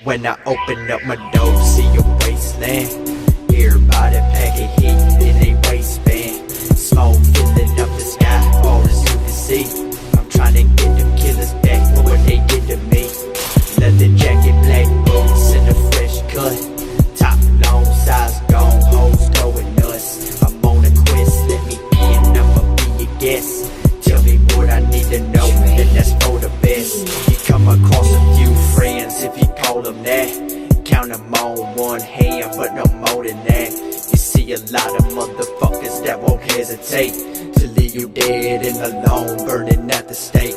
When I open up my door, see a wasteland. Everybody packing heat in they waistband. Smoke filling up the sky, all as you can see. I'm trying to get them killers back for what they did to me. Leather jacket, black boots, and a fresh cut. Top long size, gone hoes going nuts. I'm on a quest, let me in, I'ma be your guest. Tell me what I need to know, then that's for the best. You come across a few friends if you call them that. Count them on one hand, but no more than that. You see a lot of motherfuckers that won't hesitate to leave you dead and alone, burning at the stake.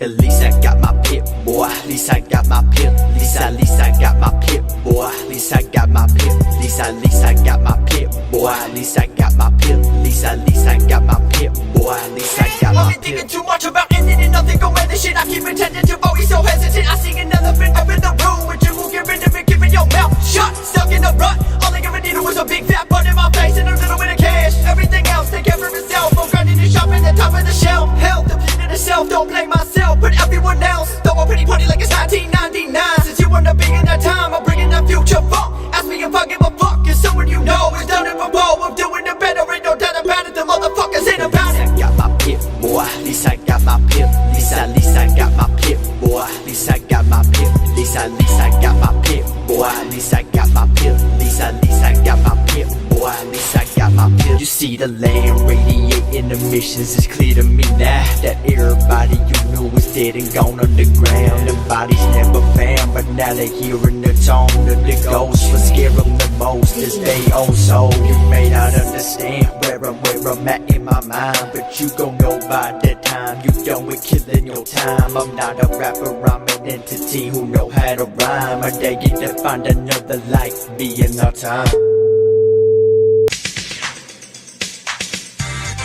At least I got my pip, boy. At least I got my pip. At least I got my pip, boy. At least I got my pip. At least I got my pip, boy. At least I got my pip. At least I got my pip, boy. At least I got my pip. Thinking too much about ending and nothing gon' end this shit. I keep pretending to always so hesitant. I see an elephant up in the room, but you won't get rid of it. Keeping your mouth shut, stuck in a rut. All I ever needed was a big fat butt in my face and a little bit of cash. Everything else take care of itself. I'm grinding and shopping at the top of the shelf. Hell, depleted itself, don't blame myself, but everyone else. Throw a pretty party like it's 1999. Since you wanna be in that time, I'm bringing that future funk. Ask me if I give a fuck, cause someone you know is done it before. I'm doing it better, ain't no doubt about it. The motherfuckers ain't about it. I got my pip, boy. At least I got my pip. At least I got my pip, boy. At least I got my pip. At least I got my pip, boy. At least I got my pip. At least I got my pip, boy. At least I got my pip. You see the land radiating emissions. It's clear to me now that everybody you knew was dead and gone underground. The bodies never found, but now they're hearing the tone of the ghost. What scare them the most is they own soul. You may not understand where I'm at in my mind, but you gon' know by that time you done with killing your time. I'm not a rapper, I'm an entity who know how to rhyme. I dare you to find another like me in our time.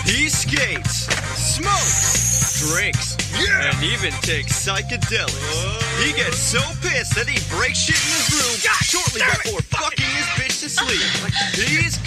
He skates, smokes, drinks, and even takes psychedelics. He gets so pissed that he breaks shit in his room shortly before fucking his bitch to sleep. He's